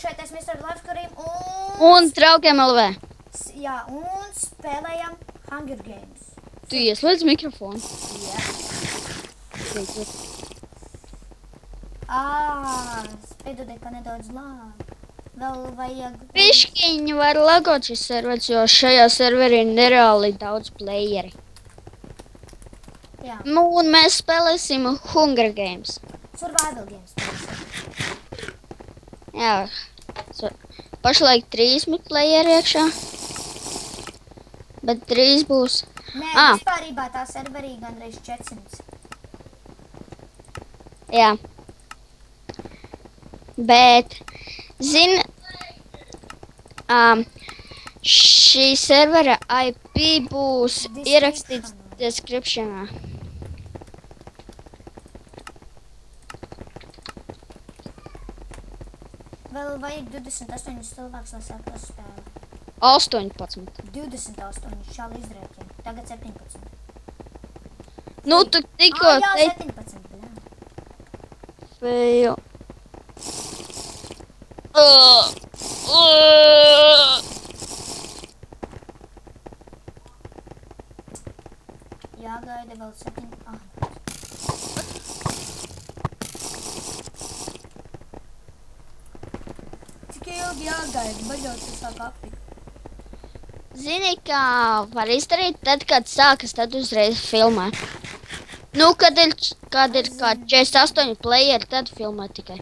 Iekšētais Mr. Livescreen Un Traukiem LV. Jā, un spēlējam Hunger Games. Tu ieslēdz mikrofonu. Jā. Beidzot. Spiedodiet, ka nedaudz lāk. Vēl vajag... Piškiņi var lagot šis servers, jo šajā serverī ir nereāli daudz playeri. Jā. Nu, un mēs spēlēsim Hunger Games. Survival Games. Jā. Pašlaik 30 playeri iekšā. Bet 3 būs. Nē, vispārībā tā serverī gandrīz 400. Jā. Bet, zini, šī servera IP būs ierakstīts descriptionā. Vēl vajag 28 cilvēks, lai sāktu spēli. 18. 28 šāli izrēķina. Tagad 17. Nu, tu tikko Jā, 17, bļā. Fail. Jāgaida vēl 7. Cik ilgi jāgaida? Baļot, tas sāk aptikt. Zini, kā var izdarīt tad, kad sākas, tad uzreiz filmē. Nu, kad ir kā 48 playeri, tad filmē tikai.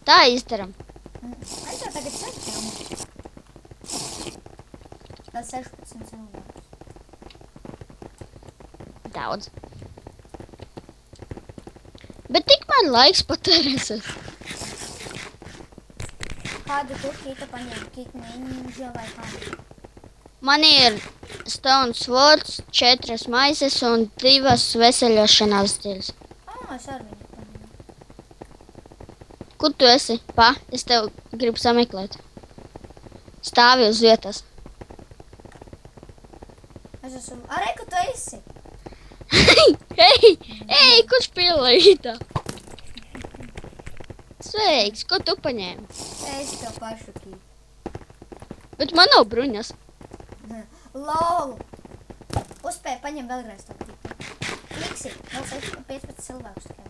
Tā izdaram. Es jau tagad sēdu filmu. Tā 16 cilvēks. Daudz. Bet tikmēr laiks patērēsies. Kādu tu kita paņēma? Kita ninja vai kādu? Man ir stone swords, 4 maizes un 2 veseļošanās dziļas. Es ar viņu paņēmu. Kur tu esi? Pa, es tev gribu sameklēt. Stāvi uz vietas. Es esmu... Arē, kur tu esi? Hei, kurš pilīta? Sveiks, ko tu paņēmi? Es tev pašu kītu. Bet man nav bruņas. LOL! Uzspēj, paņem vēlreiz to kītu. Kliksi, vēl 15 cilvēkus tikai.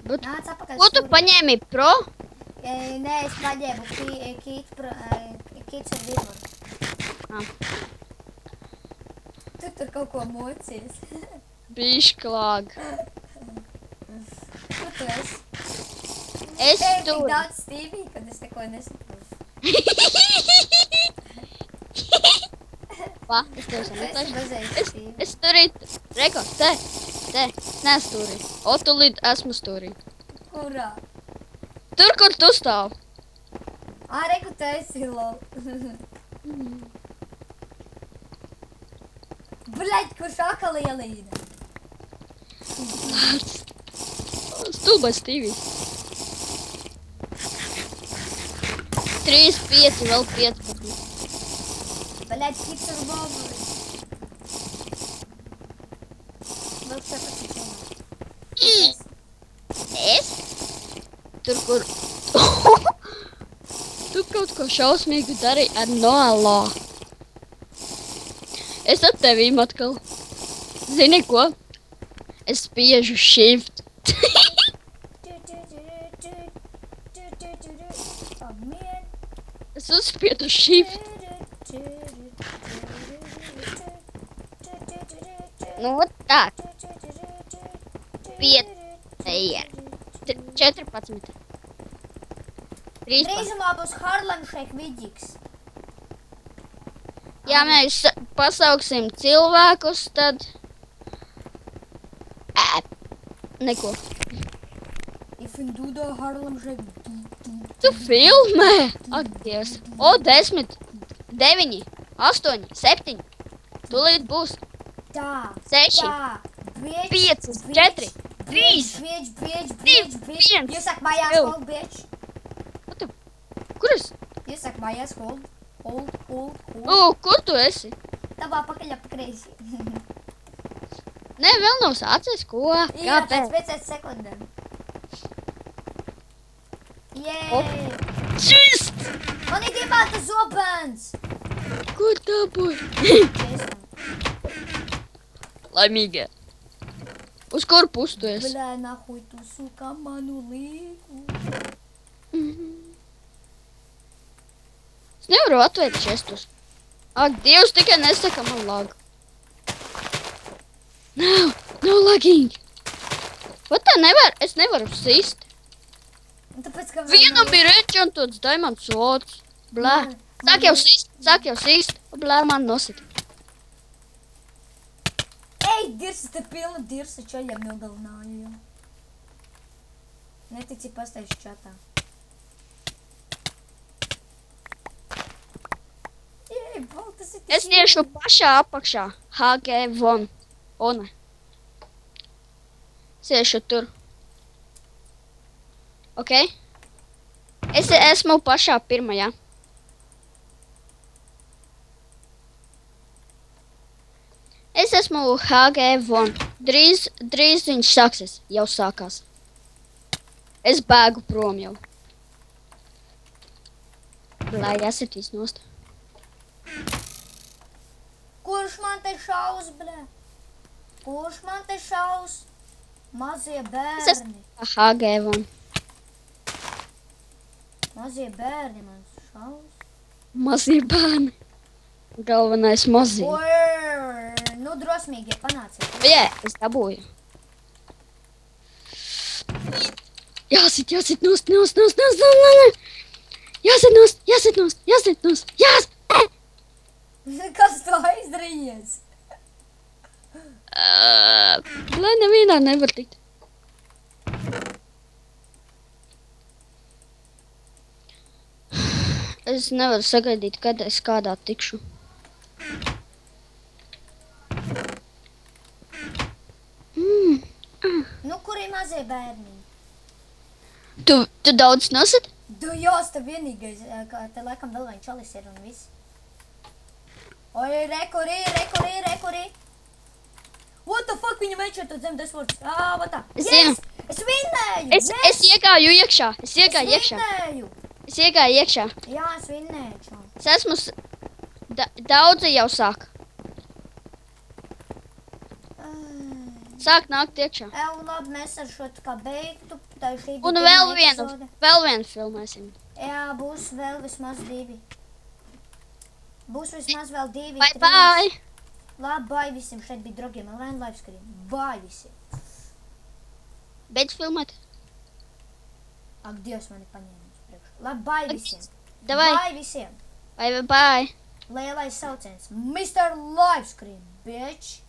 Bet, Nāc apakaļ ko tu stūrī. paņēmi pro? Nē, es paņēmu kītu ar virvaru. Tu tur kaut ko mocies. Bišklāg. Kur tu esi? Es Tik tur. daudz stīvī, kad es neko nesaprotu. Pa, es tev Tu esi sameklēšu. bazējis stīvī. Es turīt. Reko, te. Nestūrī. O, tu līd esmu stūrī. Kurā? Tur, kur tu stāv. Arē, kur tu esi, lol. Bļaļ, kurš akal ielīda? Stulbais TV. 3, 5, vēl 15. Bļaļ, kits ar bobu. Vēl 14 cilvēku. Es? Tur, kur... Tu kaut ko šausmīgu dari ar Noelo. Es ar tevīm atkal. Zini ko? Es spiežu shift. Es uzspiedu shift. Nu, tā. 5. 14. 13. Drīzumā būs Harlem Shake vidīgs. Ja mēs pasauksim cilvēkus, tad... Neko. If you do the Harlem Shake... Tu filmē? Ak, Dievs. O, 10, 9, 8, 7. Tūlīt būs. Tā. 6, Tā. 5, 4, 3. Bieģ. viens. Jūs saka mājās Ew. hold, bieģ. Kur es? Jūs saka mājās hold. Hold. Kur tu esi? Tavā pakaļ ap kreisi. Nē, vēl nav sācies. Ko? Jā, pēc Kāpēc? 5 sekundēm. Jē! Čist! Man ir dibāta zobens! Kur dabūj? Laimīgie. Uz kur pusi tu esi? Bļā, nahuj, tu suka manu līku. Es nevaru atvērt čestus. Ak, Dievs, tikai nesaka man lag. No lagging. Vat tā nevar, es nevaru sist. Un tāpēc, ka Vienam ir enčantots diamants svots. Blē. Sāk jau sist. Blē, man nosit. Ej, dirsa, te pilna dirsa čaļiem nogalināju jau. Netici pasteikšu čatā. Jē, bal, tas ir Es iešu pašā apakšā. HG von. One. Es iešu tur. Ok? Es esmu pašā pirmajā. Es esmu HG von. Drīz viņš sāksies. Jau sākās. Es bēgu prom jau. Lai jāsitīs nost. Kurš man te šaus, bļā? Kurš man te šaus? Mazie bērni. HG von. Mazie bērni man šaus. Mazie bērni. Galvenais mazie. Nu, drosmīgie, panāciet. Jā, es dabūju. Jāsit nost. Jāsit nost. Kas to izdarījies? Lai nevienā nevar tikt. Es nevaru sagaidīt, kad es kādā tikšu. Nu, kur ir mazie bērni? Tu daudz nosit? Jūs te vienīgais, ka te laikam vēl vien čalis ir un viss. Oi, rekurī. What the fuck, viņam ečertot zem desvords. Vatā. Es zinu. Es vinnēju. Es iegāju iekšā. Es iegāju iekšā. Jā, es vinnēju šo. Es esmu... Daudzi jau sāk. Sāk nākt iekšā. Labi, mēs ar šo tā kā beigtu. Tā ir šī Un epizode. vēl vienu filmēsim. Jā, būs vēl vismaz 2. Būs vismaz vēl 2, 3. Bye. Labi, bye visiem. Šeit bija drogiem LN livescreen. Bye visiem. Beidz filmēt. Ak, Dievs mani paņēma uz priekšu. Labi, bye visiem. Davai. Bye visiem. Bye. Lielais sauciens. Mr. Livescreen, bitch.